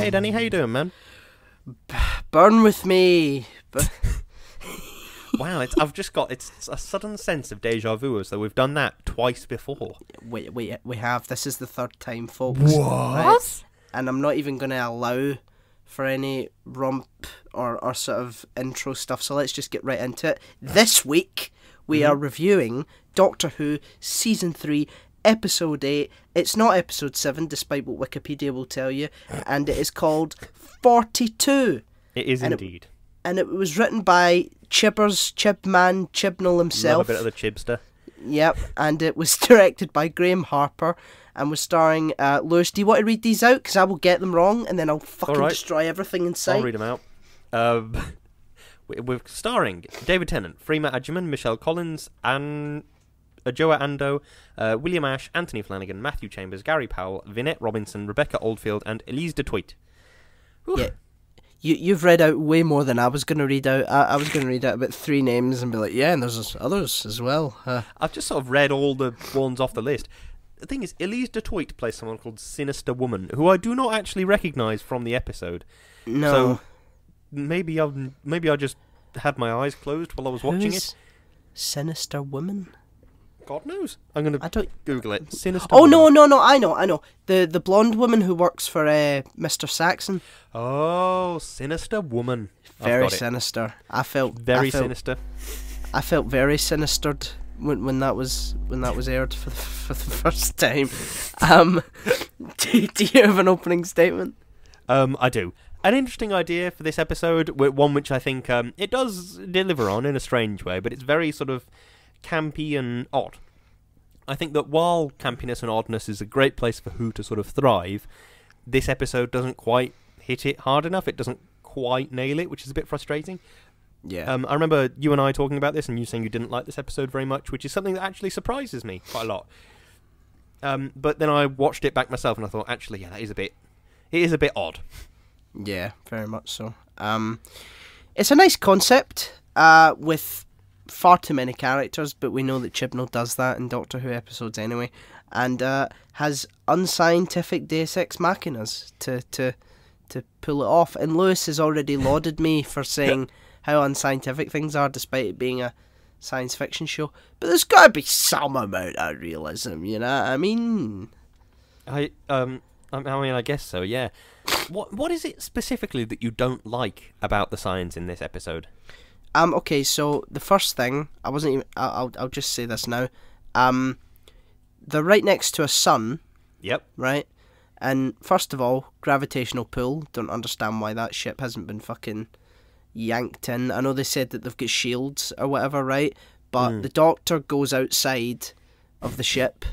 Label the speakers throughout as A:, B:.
A: Hey Danny, how you doing, man?
B: Burn with me.
A: Wow, it's a sudden sense of deja vu, as though we've done that twice before.
B: We have. This is the third time, folks.
A: What?
B: Right? And I'm not even going to allow for any romp or sort of intro stuff, so let's just get right into it. This week, we are reviewing Doctor Who Season 3, Episode 8. It's not Episode 7, despite what Wikipedia will tell you, and it is called 42.
A: It is indeed.
B: And it was written by Chibnall himself.
A: Love a bit of the Chibster.
B: Yep, and it was directed by Graham Harper and was starring Lewis. Do you want to read these out? Because I will get them wrong and then I'll fucking destroy everything in sight.
A: I'll read them out. We're starring David Tennant, Freema Agyeman, Michelle Collins, Joa Ando, William Ash, Anthony Flanagan, Matthew Chambers, Gary Powell, Vinette Robinson, Rebecca Oldfield, and Elise de Tweet.
B: Yeah. You've read out way more than I was going to read out. I was going to read out about 3 names and be like, yeah, and there's others as well.
A: I've just sort of read all the ones off the list. The thing is, Elise de Tweet plays someone called Sinister Woman, who I do not actually recognise from the episode.
B: No.
A: So maybe I just had my eyes closed while I was watching it.
B: Sinister Woman?
A: God knows. I'm going to Google it. Sinister
B: Oh,
A: Woman.
B: no, I know. The blonde woman who works for Mr. Saxon.
A: Oh, Sinister Woman.
B: Very sinister. I felt
A: sinister.
B: I felt very sinistered when that was aired for the first time. Do you have an opening statement?
A: I do. An interesting idea for this episode, one which I think it does deliver on in a strange way, but it's very sort of campy and odd. I think that while campiness and oddness is a great place for Who to sort of thrive, this episode doesn't quite hit it hard enough. It doesn't quite nail it, which is a bit frustrating.
B: Yeah.
A: I remember you and I talking about this and you saying you didn't like this episode very much, which is something that actually surprises me quite a lot. But then I watched it back myself and I thought, actually, yeah, it is a bit odd.
B: Yeah, very much so. It's a nice concept with far too many characters, but we know that Chibnall does that in Doctor Who episodes anyway, and has unscientific Deus Ex Machinas to pull it off. And Lewis has already lauded me for saying how unscientific things are, despite it being a science fiction show. But there's got to be some amount of realism, you know what I mean?
A: I guess so. Yeah. What is it specifically that you don't like about the science in this episode?
B: Okay, so the first thing, I'll just say this now. They're right next to a sun.
A: Yep.
B: Right? And first of all, gravitational pull. Don't understand why that ship hasn't been fucking yanked in. I know they said that they've got shields or whatever, right? But the Doctor goes outside of the ship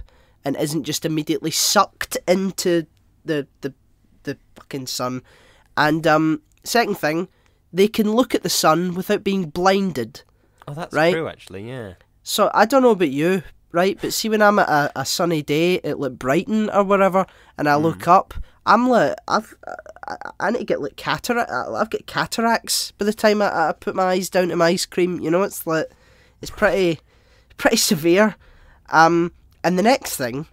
B: and isn't just immediately sucked into the fucking sun. And second thing, they can look at the sun without being blinded.
A: Oh, that's
B: right?
A: true, actually, yeah.
B: So, I don't know about you, right? But see, when I'm at a sunny day at like Brighton or wherever, and I look up, I'm like, I need to get like cataract. I've got cataracts by the time I put my eyes down to my ice cream. You know, it's like, it's pretty severe. And the next thing,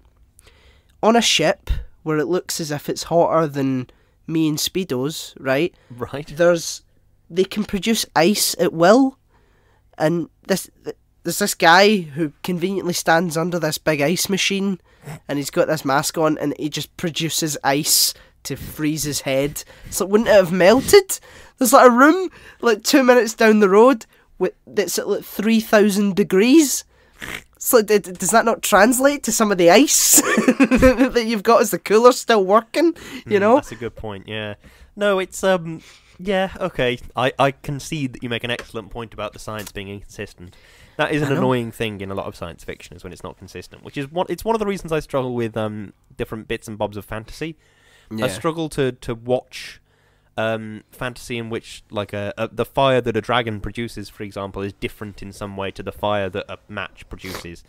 B: on a ship where it looks as if it's hotter than me in Speedos, right?
A: Right.
B: They can produce ice at will, and there's this guy who conveniently stands under this big ice machine, and he's got this mask on, and he just produces ice to freeze his head. So wouldn't it have melted? There's like a room like 2 minutes down the road that's at like 3,000 degrees. So does that not translate to some of the ice that you've got as the cooler's still working? You know?
A: That's a good point, yeah. No, it's yeah, okay. I concede that you make an excellent point about the science being inconsistent. That is an annoying thing in a lot of science fiction, is when it's not consistent, which is it's one of the reasons I struggle with different bits and bobs of fantasy. Yeah. I struggle to watch fantasy in which like the fire that a dragon produces, for example, is different in some way to the fire that a match produces.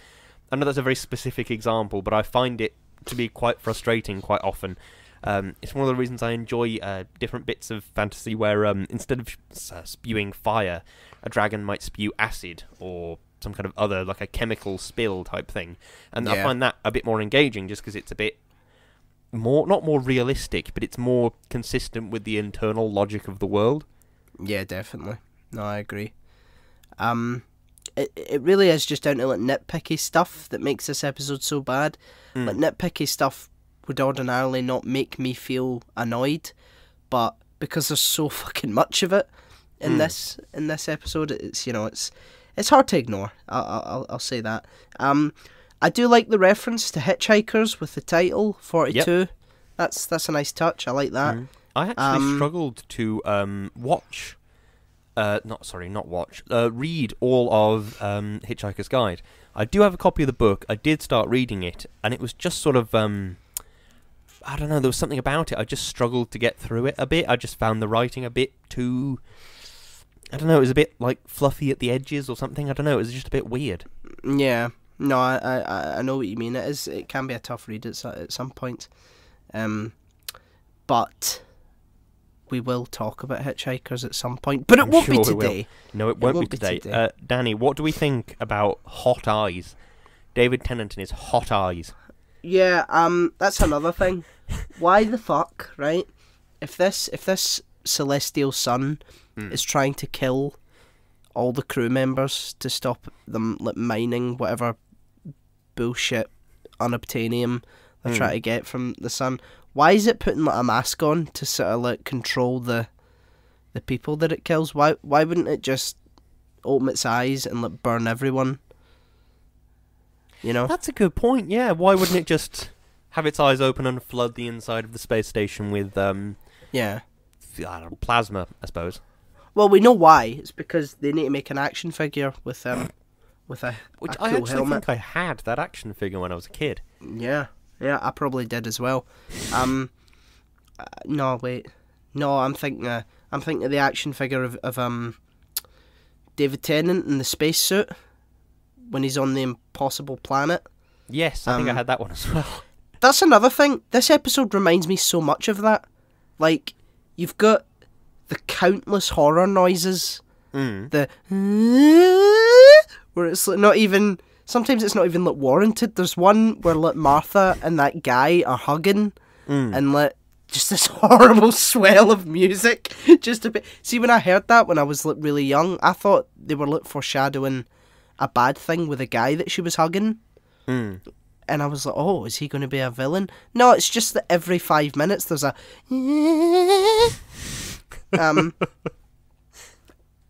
A: I know that's a very specific example, but I find it to be quite frustrating quite often. It's one of the reasons I enjoy different bits of fantasy where instead of spewing fire, a dragon might spew acid or some kind of other, like a chemical spill type thing. And I find that a bit more engaging just because it's a bit not more realistic, but it's more consistent with the internal logic of the world.
B: Yeah, definitely. No, I agree. It really is just down to like nitpicky stuff that makes this episode so bad. Like nitpicky stuff would ordinarily not make me feel annoyed, but because there's so fucking much of it in this episode, it's it's hard to ignore. I'll say that. I do like the reference to Hitchhikers with the title 42. Yep. That's a nice touch. I like that.
A: I actually struggled to read all of Hitchhiker's Guide. I do have a copy of the book. I did start reading it, and it was just sort of, I don't know, there was something about it. I just struggled to get through it a bit. I just found the writing a bit too, I don't know, it was a bit, like, fluffy at the edges or something. I don't know, it was just a bit weird.
B: Yeah. No, I know what you mean. It can be a tough read at some point. But we will talk about Hitchhikers at some point. But it won't be today.
A: No, it won't be today. Danny, what do we think about hot eyes? David Tennant and his hot eyes.
B: Yeah, that's another thing. Why the fuck, right? If this celestial son is trying to kill all the crew members to stop them like mining whatever bullshit unobtainium they're trying to get from the sun, why is it putting like a mask on to sort of like control the people that it kills? Why wouldn't it just open its eyes and like burn everyone? You know?
A: That's a good point, yeah. Why wouldn't it just have its eyes open and flood the inside of the space station with plasma, I suppose?
B: Well, we know why. It's because they need to make an action figure with a
A: which
B: a
A: I
B: cool
A: actually
B: helmet.
A: think I had that action figure when I was a kid.
B: Yeah, I probably did as well. No, wait, no, I'm thinking of the action figure of David Tennant in the spacesuit when he's on the impossible planet.
A: Yes, I think I had that one as well.
B: That's another thing. This episode reminds me so much of that. Like, you've got the countless horror noises, the where it's like not even. Sometimes it's not even like warranted. There's one where like Martha and that guy are hugging, and like just this horrible swell of music. Just a bit. See, when I heard that when I was like really young, I thought they were like foreshadowing a bad thing with a guy that she was hugging. And I was like, oh, is he going to be a villain? No, it's just that every 5 minutes there's a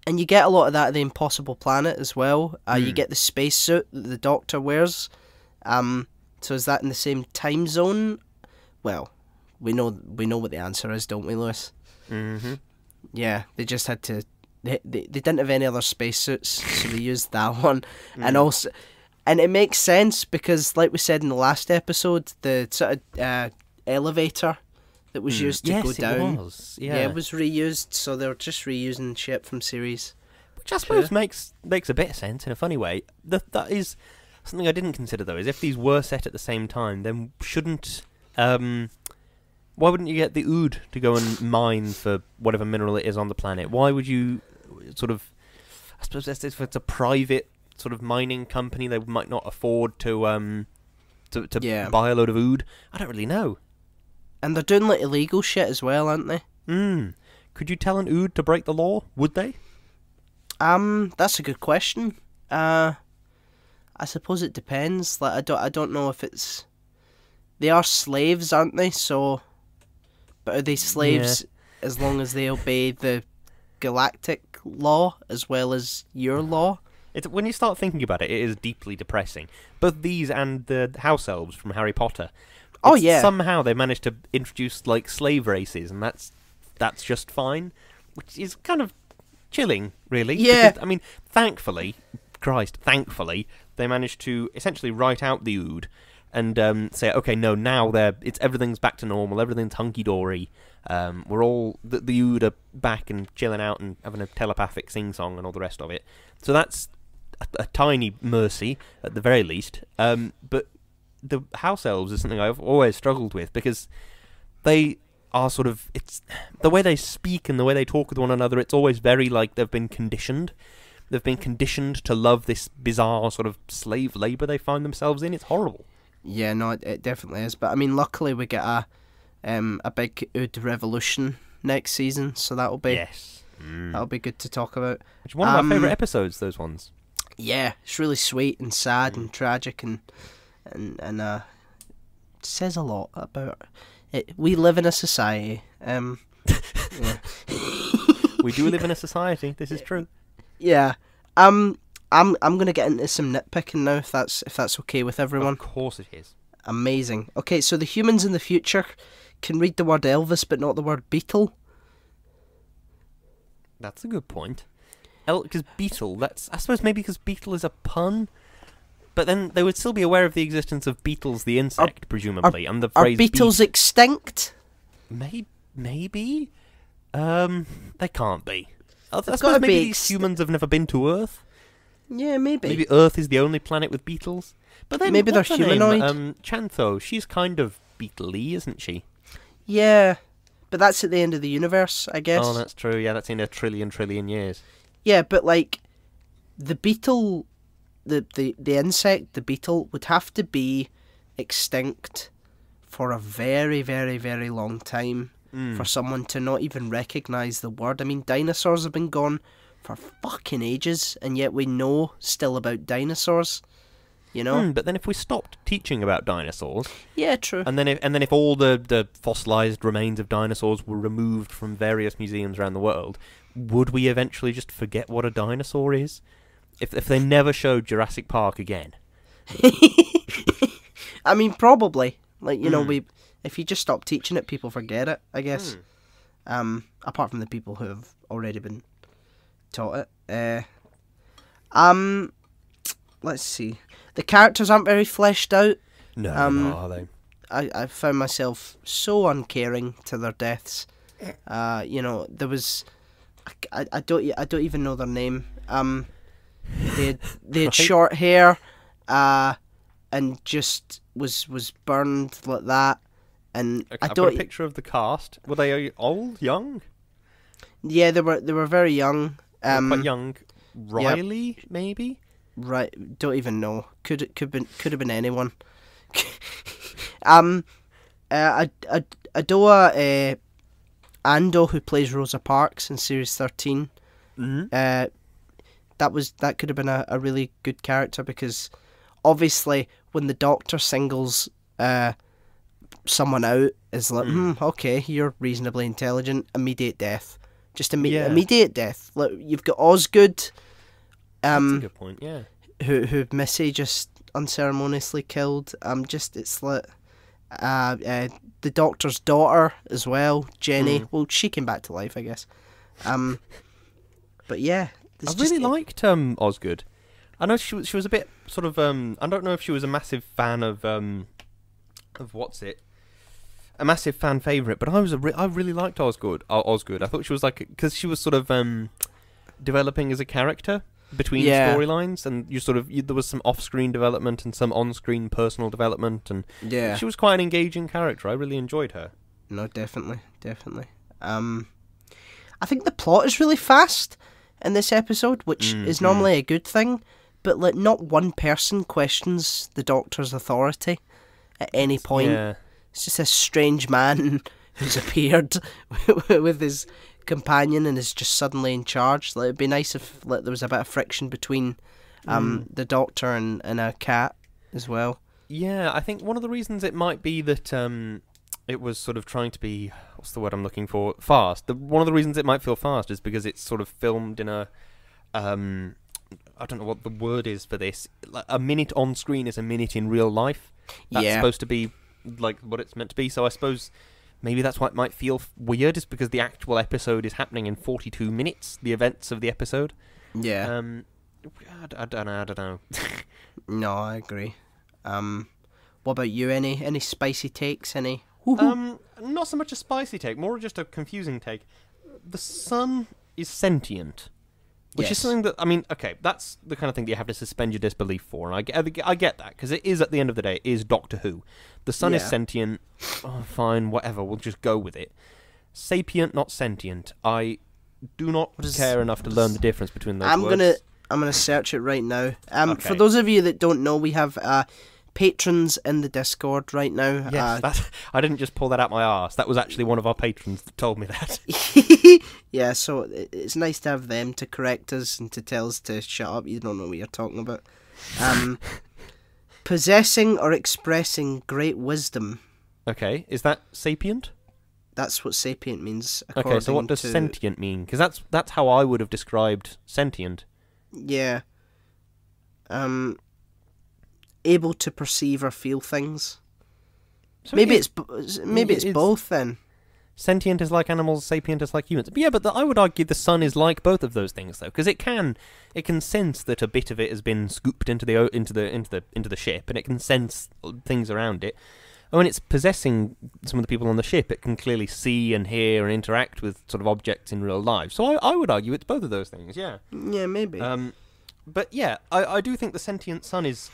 B: and you get a lot of that at the Impossible Planet as well. You get the spacesuit that the Doctor wears. So is that in the same time zone? Well, we know what the answer is, don't we, Lewis?
A: Mm-hmm.
B: Yeah, they just had to. They didn't have any other spacesuits, so they used that one, and it makes sense because, like we said in the last episode, the sort of elevator that was used to go down.
A: It was
B: reused, so they're just reusing shit from series.
A: Which I suppose makes a bit of sense in a funny way. That is something I didn't consider though. Is if these were set at the same time, then shouldn't why wouldn't you get the Ood to go and mine for whatever mineral it is on the planet? Why would you sort of? I suppose if it's a private sort of mining company, they might not afford to buy a load of Ood. I don't really know.
B: And they're doing like illegal shit as well, aren't they?
A: Could you tell an Ood to break the law? Would they?
B: That's a good question. I suppose it depends. Like I don't know if it's. They are slaves, aren't they? So, but are they slaves as long as they obey the galactic law as well as your law?
A: When you start thinking about it, it is deeply depressing. Both these and the house elves from Harry Potter. Somehow they managed to introduce like slave races, and that's just fine, which is kind of chilling, really.
B: Yeah.
A: Because, I mean, thankfully, they managed to essentially write out the Ood and say, okay, no, now everything's back to normal, everything's hunky dory. We're all the Ood are back and chilling out and having a telepathic sing song and all the rest of it. So that's a tiny mercy at the very least. But the house elves is something I've always struggled with because they are sort of, it's the way they speak and the way they talk with one another. It's always very like they've been conditioned. They've been conditioned to love this bizarre sort of slave labour they find themselves in. It's horrible.
B: Yeah, no, it definitely is. But I mean, luckily we get a big Ood revolution next season, so that'll be good to talk about.
A: Which is one of my favourite episodes, those ones.
B: Yeah, it's really sweet and sad and tragic and says a lot about it. We live in a society. Yeah.
A: We do live in a society. This is true.
B: Yeah. I'm gonna get into some nitpicking now, if that's okay with everyone.
A: Of course it is.
B: Amazing. Okay, so the humans in the future can read the word Elvis, but not the word Beatle.
A: That's a good point. Because Beetle, I suppose maybe because Beetle is a pun, but then they would still be aware of the existence of Beetles the insect, presumably, and the phrase...
B: Are beetles extinct?
A: Maybe? They can't be. I suppose maybe these humans have never been to Earth.
B: Yeah, maybe.
A: Maybe Earth is the only planet with beetles. But then,
B: maybe they're humanoid.
A: Chantho, she's kind of beetle-y, isn't she?
B: Yeah, but that's at the end of the universe, I guess.
A: Oh, that's true. Yeah, that's in a trillion years.
B: Yeah, but like the beetle, the insect, the beetle would have to be extinct for a very, very, very long time for someone to not even recognise the word. I mean, dinosaurs have been gone for fucking ages, and yet we know still about dinosaurs. You know,
A: but then if we stopped teaching about dinosaurs,
B: yeah, true.
A: And then if all the fossilised remains of dinosaurs were removed from various museums around the world, would we eventually just forget what a dinosaur is? If they never showed Jurassic Park again?
B: I mean, probably. Like, you know, if you just stop teaching it, people forget it, I guess. Apart from the people who have already been taught it. Let's see. The characters aren't very fleshed out.
A: No, are they?
B: I found myself so uncaring to their deaths. You know, there was... I don't even know their name. They had short hair, and just was burned like that. And
A: I've got a picture of the cast. Were they old, young?
B: Yeah, they were very young.
A: Quite young. Riley, maybe.
B: Right, don't even know. Could have been anyone. Adoa Ando, who plays Rosa Parks in Series 13. That could have been a really good character, because obviously when the Doctor singles someone out, is like, okay, you're reasonably intelligent, immediate death. Just immediate death. Like, you've got Osgood.
A: That's a good point, yeah.
B: Who Missy just unceremoniously killed. It's like the Doctor's daughter as well, Jenny. Well, she came back to life, I guess. But yeah,
A: I really liked Osgood. I know she was a bit sort of I don't know if she was a massive fan of what's it. A massive fan favourite, but I really liked Osgood. I thought she was because she was sort of developing as a character between storylines, and there was some off-screen development and some on-screen personal development, and she was quite an engaging character. I really enjoyed her.
B: No, definitely. I think the plot is really fast in this episode, which is normally a good thing, but like not one person questions the Doctor's authority at any point. Yeah. It's just this strange man who's appeared with his companion and is just suddenly in charge. Like, it'd be nice if there was a bit of friction between the Doctor and a cat as well.
A: Yeah, I think one of the reasons it might be that it was sort of trying to be, what's the word I'm looking for? Fast. One of the reasons it might feel fast is because it's sort of filmed in a I don't know what the word is for this. Like, a minute on screen is a minute in real life. That's supposed to be like what it's meant to be. So I suppose maybe that's why it might feel weird, is because the actual episode is happening in 42 minutes, the events of the episode.
B: Yeah.
A: I don't know.
B: No, I agree. What about you? Any spicy takes? Any?
A: Not so much a spicy take, more just a confusing take. The sun is sentient. Which is something that, I mean, okay, that's the kind of thing that you have to suspend your disbelief for, and I get that, because it is, at the end of the day, it is Doctor Who. The sun is sentient, fine, whatever, we'll just go with it. Sapient, not sentient. I do not care enough to learn the difference between those words.
B: I'm gonna search it right now. For those of you that don't know, we have patrons in the Discord right now.
A: Yes, I didn't just pull that out my arse. That was actually one of our patrons that told me that.
B: Yeah, so it's nice to have them to correct us and to tell us to shut up. You don't know what you're talking about. Possessing or expressing great wisdom.
A: Okay, is that sapient?
B: That's what sapient means.
A: Okay, so what does sentient mean? Because that's how I would have described sentient.
B: Yeah. Able to perceive or feel things. So maybe it's both then.
A: Sentient is like animals, sapient is like humans. But yeah, but I would argue the sun is like both of those things though, because it can sense that a bit of it has been scooped into the ship, and it can sense things around it. And when it's possessing some of the people on the ship, it can clearly see and hear and interact with sort of objects in real life. So I would argue it's both of those things. Yeah.
B: Yeah, maybe.
A: But yeah, I do think the sentient sun is,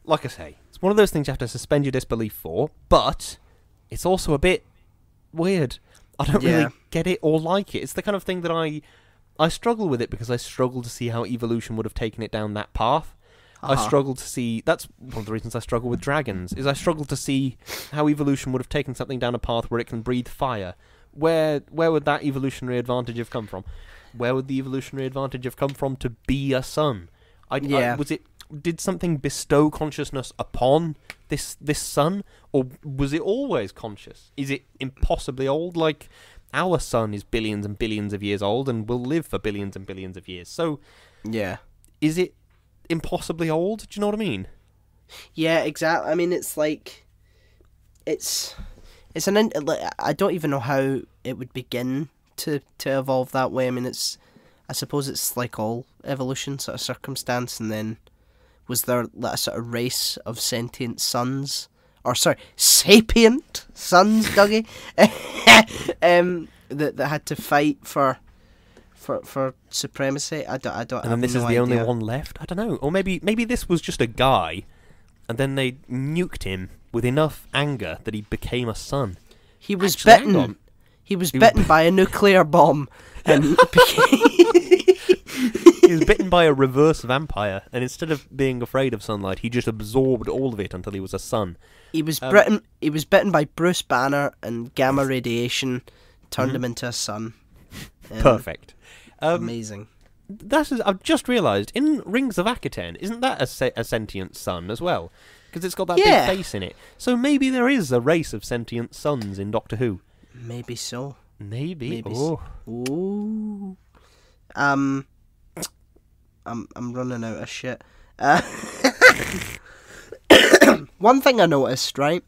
A: like I say, it's one of those things you have to suspend your disbelief for, but it's also a bit weird. I don't really get it or like it. It's the kind of thing that I struggle with it because I struggle to see how evolution would have taken it down that path. I struggle to see... That's one of the reasons I struggle with dragons, is I struggle to see how evolution would have taken something down a path where it can breathe fire. Where would that evolutionary advantage have come from? Where would the evolutionary advantage have come from to be a sun? Did something bestow consciousness upon this sun, or was it always conscious? Is it impossibly old? Like, our sun is billions and billions of years old and will live for billions and billions of years. So,
B: yeah,
A: is it impossibly old? Do you know what I mean?
B: Yeah, exactly. I mean, it's like I don't even know how it would begin to evolve that way. I mean, I suppose it's like all evolution, sort of circumstance, and then was there a sort of race of sentient sons, or sorry, sapient sons, Dougie, that had to fight for supremacy. I don't.
A: And then this is the only one left. I don't know. Or maybe this was just a guy, and then they nuked him with enough anger that he became a sun.
B: He was bitten. He was bitten by a nuclear bomb, and
A: he was bitten by a reverse vampire, and instead of being afraid of sunlight, he just absorbed all of it until he was a sun.
B: He was bitten. He was bitten by Bruce Banner, and gamma radiation turned him into a sun.
A: Perfect.
B: Amazing.
A: I've just realised, in Rings of Akaten, isn't that a sentient sun as well? Because it's got that big face in it. So maybe there is a race of sentient suns in Doctor Who.
B: Maybe so.
A: Maybe.
B: Ooh. I'm running out of shit. One thing I noticed, right?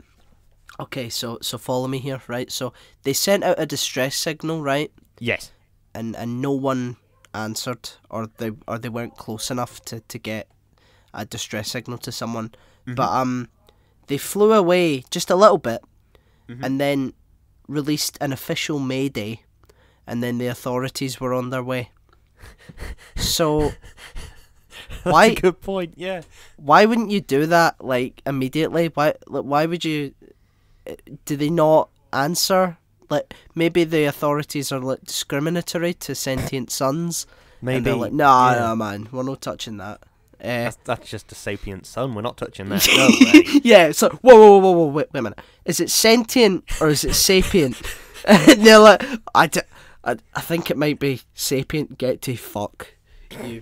B: Okay, so follow me here, right? So they sent out a distress signal, right?
A: Yes.
B: And no one answered, or they weren't close enough to get a distress signal to someone. Mm-hmm. But they flew away just a little bit, and then released an official mayday, and then the authorities were on their way. So
A: That's a good point. Yeah.
B: Why wouldn't you do that like immediately? Why would you? Do they not answer? Like, maybe the authorities are like discriminatory to sentient suns.
A: Maybe.
B: And they're like, nah, man, we're not touching that.
A: That's just a sapient sun. We're not touching that. No way.
B: Yeah. So whoa, wait a minute. Is it sentient or is it sapient? And they're like, I think it might be sapient. Get to fuck you.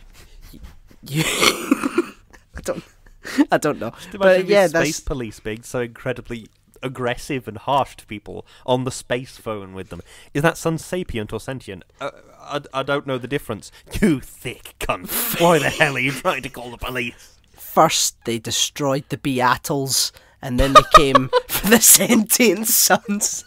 B: I don't know.
A: But yeah, space police being so incredibly aggressive and harsh to people on the space phone with them. Is that sun sapient or sentient? I don't know the difference. You thick cunt. Why the hell are you trying to call the police?
B: First they destroyed the Beatles, and then they came for the sentient suns.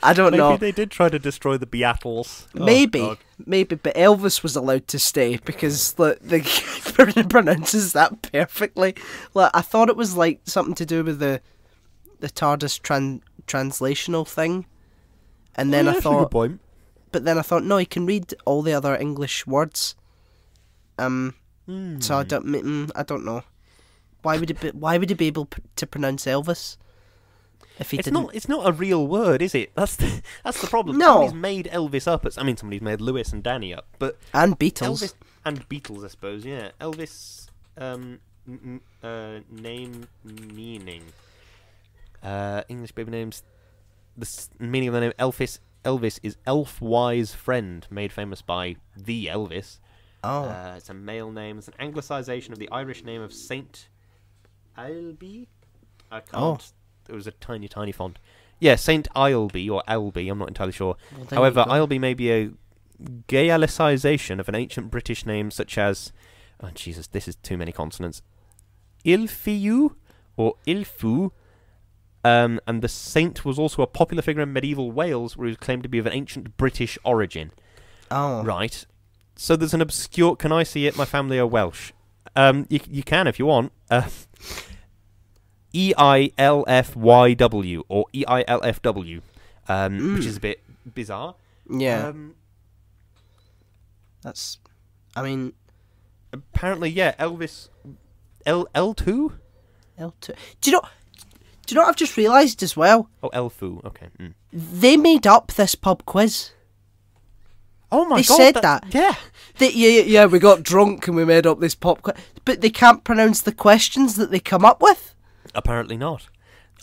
B: I don't know.
A: Maybe they did try to destroy the Beatles.
B: Maybe, but Elvis was allowed to stay because the guy pronounces that perfectly. Like, I thought it was like something to do with the TARDIS translational thing, and then I thought, but then I thought, no, he can read all the other English words. So I don't know. Why would he be able to pronounce Elvis? If he didn't...
A: It's not a real word, is it? That's the problem.
B: No.
A: Somebody's made Elvis up. Somebody's made Lewis and Danny up, but
B: and Beatles
A: Elvis and Beatles, I suppose. Yeah, Elvis. Name meaning. English baby names. Meaning of the name Elvis is elf-wise friend, made famous by the Elvis.
B: Oh.
A: It's a male name. It's an anglicisation of the Irish name of Saint Ailbe. I can't.
B: Oh.
A: It was a tiny, tiny font. Yeah, Saint Ailbe or Ailbe. I'm not entirely sure.
B: Well, there
A: However,
B: you go.
A: Ailbe may be a Gaelicisation of an ancient British name such as... Oh, Jesus, this is too many consonants. Ilfiu or Ilfu. And the saint was also a popular figure in medieval Wales where he was claimed to be of an ancient British origin.
B: Oh.
A: Right. So there's an obscure... Can I see it? My family are Welsh. You can if you want. EILFYW or EILFW, which is a bit bizarre.
B: Yeah. That's... I mean...
A: Apparently, yeah, Elvis... L2?
B: L2. Do you know what I've just realised as well?
A: Oh, Elfu, okay.
B: They made up this pub quiz.
A: Oh my
B: They
A: god,
B: said that.
A: Yeah.
B: Yeah, we got drunk and we made up this pub quiz. But they can't pronounce the questions that they come up with.
A: Apparently not.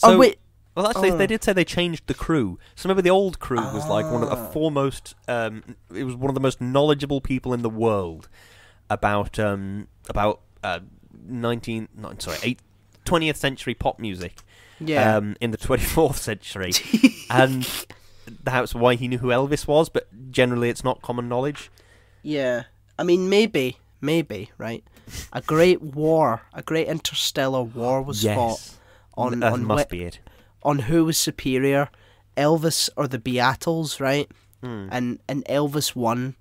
B: Oh,
A: So,
B: wait.
A: well, actually, they did say they changed the crew. So remember, the old crew was like one of the foremost. It was one of the most knowledgeable people in the world about 20th century pop music.
B: Yeah.
A: In the 24th century, and that's why he knew who Elvis was. But generally, it's not common knowledge.
B: Yeah. I mean, maybe, right? A great interstellar war was fought on
A: that must be it.
B: On who was superior, Elvis or the Beatles, right? And Elvis won,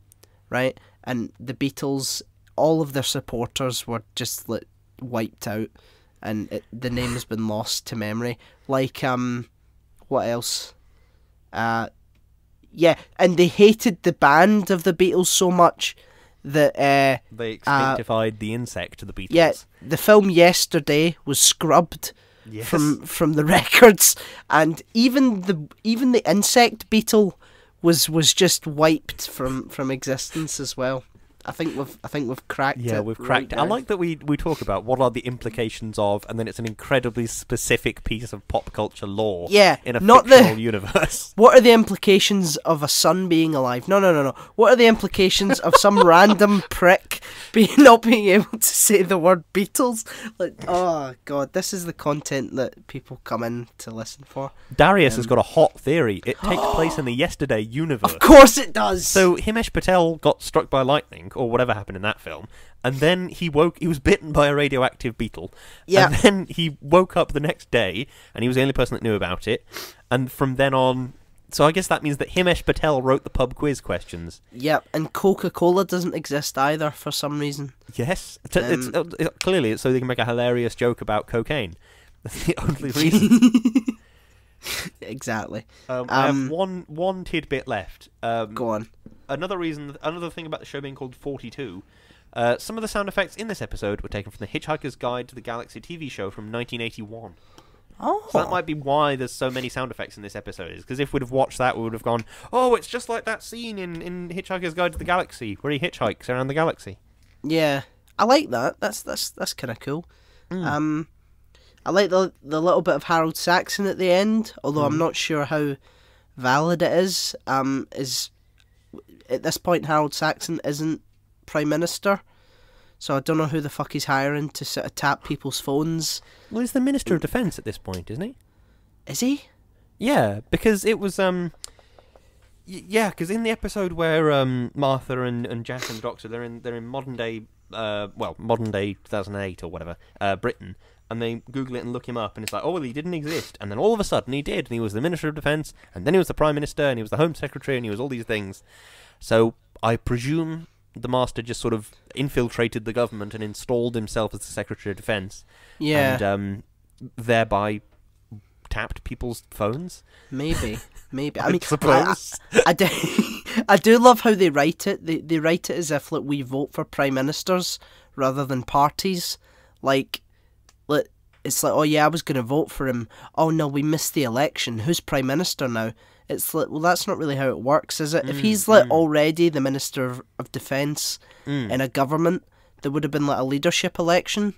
B: right? And the Beatles, all of their supporters were just wiped out, and the name has been lost to memory. Like what else? Yeah, and they hated the band of the Beatles so much that
A: they extinctified the insect to the Beatles.
B: Yeah, the film Yesterday was scrubbed
A: Yes.
B: from the records, and even the insect beetle was just wiped from existence as well. I think we've cracked it.
A: Yeah, we've cracked it. I like that we talk about what are the implications of, and then it's an incredibly specific piece of pop culture lore.
B: Yeah,
A: in a
B: not
A: fictional universe.
B: What are the implications of a sun being alive? No. What are the implications of some random prick not being able to say the word Beatles? Like, oh god, this is the content that people come in to listen for.
A: Darius has got a hot theory. It takes place in the Yesterday universe.
B: Of course it does.
A: So Himesh Patel got struck by lightning, or whatever happened in that film, and then he was bitten by a radioactive beetle.
B: Yeah.
A: And then he woke up the next day, and he was the only person that knew about it. And from then on, so I guess that means that Himesh Patel wrote the pub quiz questions.
B: Yep, and Coca-Cola doesn't exist either for some reason.
A: Yes. Clearly it's so they can make a hilarious joke about cocaine. That's the only reason.
B: Exactly.
A: I have one tidbit left.
B: Go on.
A: Another thing about the show being called 42, some of the sound effects in this episode were taken from the Hitchhiker's Guide to the Galaxy TV show from 1981.
B: Oh.
A: So that might be why there's so many sound effects in this episode, is because if we'd have watched that, we would have gone, oh, it's just like that scene in Hitchhiker's Guide to the Galaxy, where he hitchhikes around the galaxy.
B: Yeah, I like that. That's kind of cool. I like the little bit of Harold Saxon at the end, although I'm not sure how valid it is. At this point, Harold Saxon isn't Prime Minister, so I don't know who the fuck he's hiring to sort of tap people's phones.
A: Well, he's the Minister of Defence at this point, isn't he?
B: Is he?
A: Yeah, because it was yeah, because in the episode where Martha and Jack and the Doctor, they're in modern day 2008 or whatever, Britain, and they Google it and look him up, and it's like, oh well, he didn't exist, and then all of a sudden he did, and he was the Minister of Defence, and then he was the Prime Minister, and he was the Home Secretary, and he was all these things. So I presume the Master just sort of infiltrated the government and installed himself as the Secretary of Defence.
B: Yeah.
A: And thereby tapped people's phones.
B: Maybe. I
A: I
B: mean,
A: suppose.
B: I do love how they write it. They write it as if like we vote for prime ministers rather than parties. Like it's like, oh yeah, I was going to vote for him. Oh no, we missed the election. Who's prime minister now? It's like, well, that's not really how it works, is it? If he's like already the Minister of Defence in a government, there would have been like a leadership election,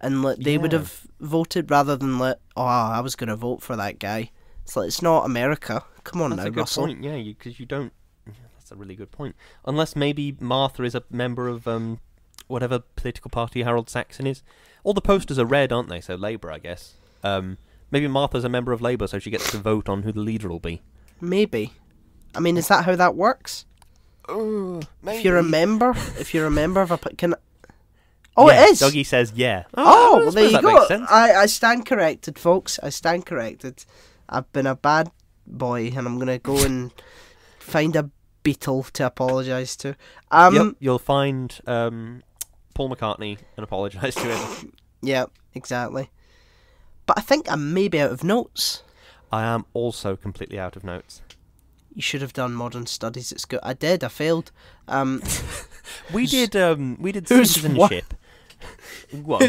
B: and they would
A: Yeah.
B: have voted rather than I was going to vote for that guy. It's like, it's not America. Come on
A: That's
B: now,
A: a good
B: Russell.
A: point. Yeah, because you don't. That's a really good point. Unless maybe Martha is a member of whatever political party Harold Saxon is. All the posters are red, aren't they? So Labour, I guess. Maybe Martha's a member of Labour, so she gets to vote on who the leader will be.
B: Maybe. I mean, is that how that works?
A: Maybe.
B: If you're a member of a... Oh,
A: Yeah,
B: it is!
A: Dougie says yeah.
B: Oh,
A: I
B: well,
A: suppose
B: there you
A: that
B: go.
A: makes sense.
B: I stand corrected, folks. I stand corrected. I've been a bad boy, and I'm going to go and find a beetle to apologise to.
A: Yep, you'll find Paul McCartney and apologise to him.
B: Yeah, exactly. But I think I may be out of notes.
A: I am also completely out of notes.
B: You should have done modern studies at school. I did. I failed.
A: We did
B: who's
A: citizenship. What?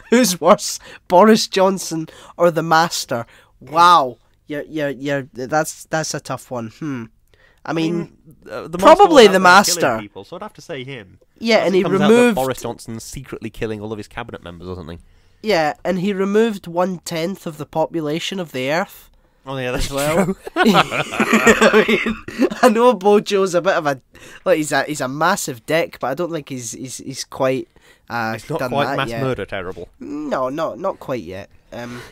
B: Who's worse, Boris Johnson or the Master? Wow, you're. That's a tough one. I mean,
A: the
B: probably the
A: Master was out there killing
B: Master.
A: people, so I'd have to say him.
B: Yeah,
A: Unless
B: and
A: it
B: he
A: comes out that
B: removed.
A: Boris Johnson's secretly killing all of his cabinet members or something.
B: Yeah, and he removed 1/10 of the population of the Earth.
A: Oh yeah, that's
B: As well.
A: true.
B: I know Bojo's a bit of a he's a massive dick, but I don't think he's quite
A: It's not
B: done
A: quite
B: that
A: mass
B: yet.
A: murder terrible.
B: No, not quite yet.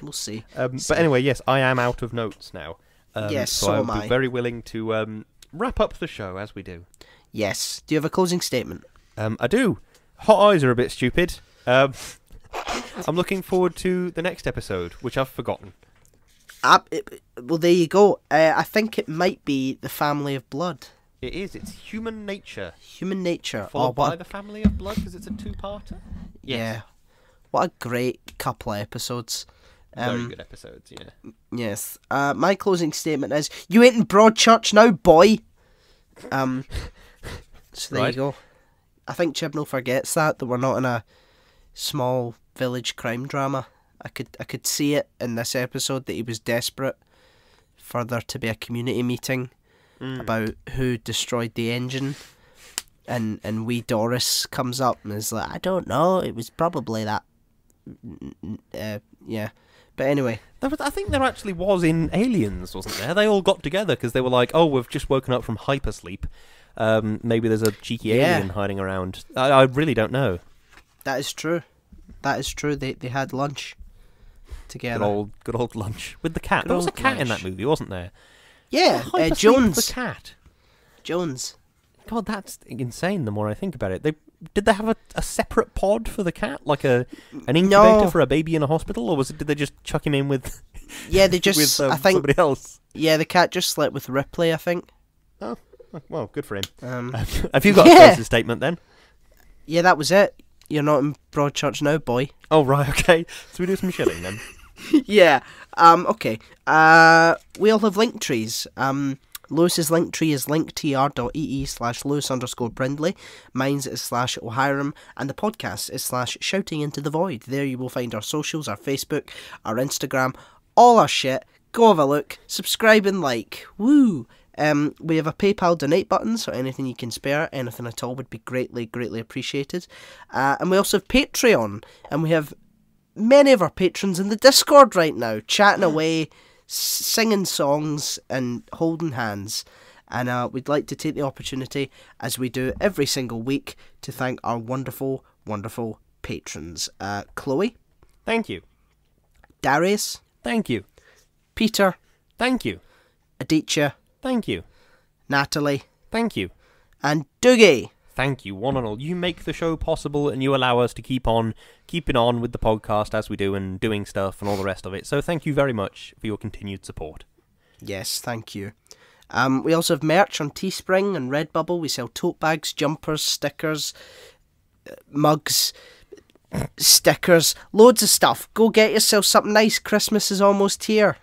B: We'll see.
A: But anyway, yes, I am out of notes now.
B: Yes,
A: so
B: so
A: I
B: am
A: would
B: I.
A: be very willing to wrap up the show as we do.
B: Yes. Do you have a closing statement?
A: I do. Hot eyes are a bit stupid. I'm looking forward to the next episode, which I've forgotten.
B: Well, there you go. I think it might be The Family of Blood.
A: It is. It's Human Nature.
B: Human Nature.
A: Followed by
B: what
A: The Family of Blood, because it's a two-parter.
B: yeah. What a great couple of episodes.
A: Very good episodes, yeah.
B: Yes. My closing statement is, you ain't in Broadchurch now, boy. So there
A: Right.
B: you go. I think Chibnall forgets that we're not in a small village crime drama. I could see it in this episode that he was desperate for there to be a community meeting about who destroyed the engine, and wee Doris comes up and is like, I don't know, it was probably that. Yeah. But anyway.
A: I think there actually was in Aliens, wasn't there? They all got together because they were like, oh, we've just woken up from hypersleep. Maybe there's a cheeky alien hiding around. I really don't know.
B: That is true. They had lunch together.
A: Good old lunch with the cat.
B: Good
A: There was a
B: old
A: cat in
B: lunch.
A: that movie, wasn't there?
B: Yeah,
A: Hypersleep
B: Jones.
A: the cat.
B: Jones.
A: God, that's insane. The more I think about it, did they have a separate pod for the cat, like an incubator
B: No.
A: for a baby in a hospital, or did they just chuck him in with?
B: Yeah, they just.
A: with
B: I think.
A: somebody else.
B: Yeah, the cat just slept with Ripley. I think.
A: Oh, well, good for him.
B: Um,
A: Have you got a
B: yeah.
A: closing statement then?
B: Yeah, that was it. You're not in Broadchurch now, boy.
A: Oh right, okay. So we do some shilling then.
B: Yeah. Okay. We all have Linktrees. Lewis's Linktree is linktr.ee/Lewis_Brindley. Mine's is /O'Hiram. And the podcast is /Shouting Into the Void. There you will find our socials, our Facebook, our Instagram, all our shit. Go have a look. Subscribe and like. Woo! We have a PayPal donate button, so anything you can spare, anything at all would be greatly, greatly appreciated. And we also have Patreon. And we have many of our patrons in the Discord right now, chatting away, singing songs and holding hands. And we'd like to take the opportunity, as we do every single week, to thank our wonderful, wonderful patrons. Chloe,
A: Thank you.
B: Darius,
A: Thank you.
B: Peter,
A: Thank you.
B: Aditya,
A: Thank you.
B: Natalie,
A: Thank you.
B: and Dougie.
A: Thank you, one and all. You make the show possible, and you allow us to keeping on with the podcast as we do, and doing stuff and all the rest of it. So thank you very much for your continued support.
B: Yes, thank you. We also have merch on Teespring and Redbubble. We sell tote bags, jumpers, stickers, mugs, stickers, loads of stuff. Go get yourself something nice. Christmas is almost here.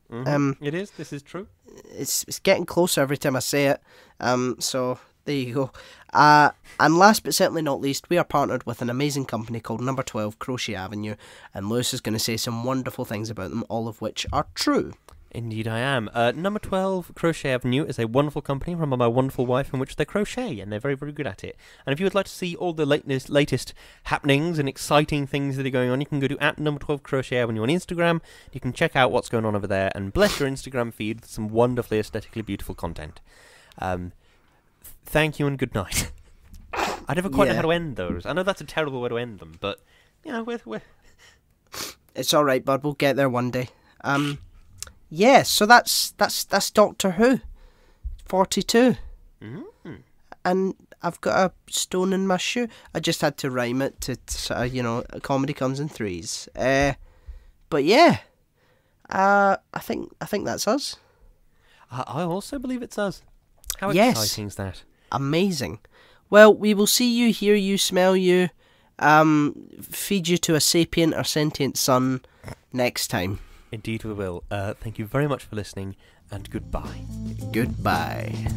A: It is. This is true.
B: It's getting closer every time I say it. So there you go. And last but certainly not least, we are partnered with an amazing company called Number 12 Crochet Avenue, and Lewis is going to say some wonderful things about them, all of which are true.
A: Indeed I am. Number 12, Crochet Avenue, is a wonderful company run by my wonderful wife in which they crochet, and they're very, very good at it. And if you would like to see all the latest happenings and exciting things that are going on, you can go to number 12 Crochet Avenue on Instagram. You can check out what's going on over there and bless your Instagram feed with some wonderfully aesthetically beautiful content. Thank you and good night. I never quite know how to end those. I know that's a terrible way to end them, but, you know, we're...
B: It's alright, bud. We'll get there one day. Yeah, so that's Doctor Who, 42. And I've got a stone in my shoe. I just had to rhyme it to a comedy comes in threes. But yeah, I think that's us.
A: I also believe it's us. How
B: Yes.
A: exciting is that?
B: Amazing. Well, we will see you, hear you, smell you, feed you to a sapient or sentient son next time.
A: Indeed we will. Thank you very much for listening, and goodbye.
B: Goodbye.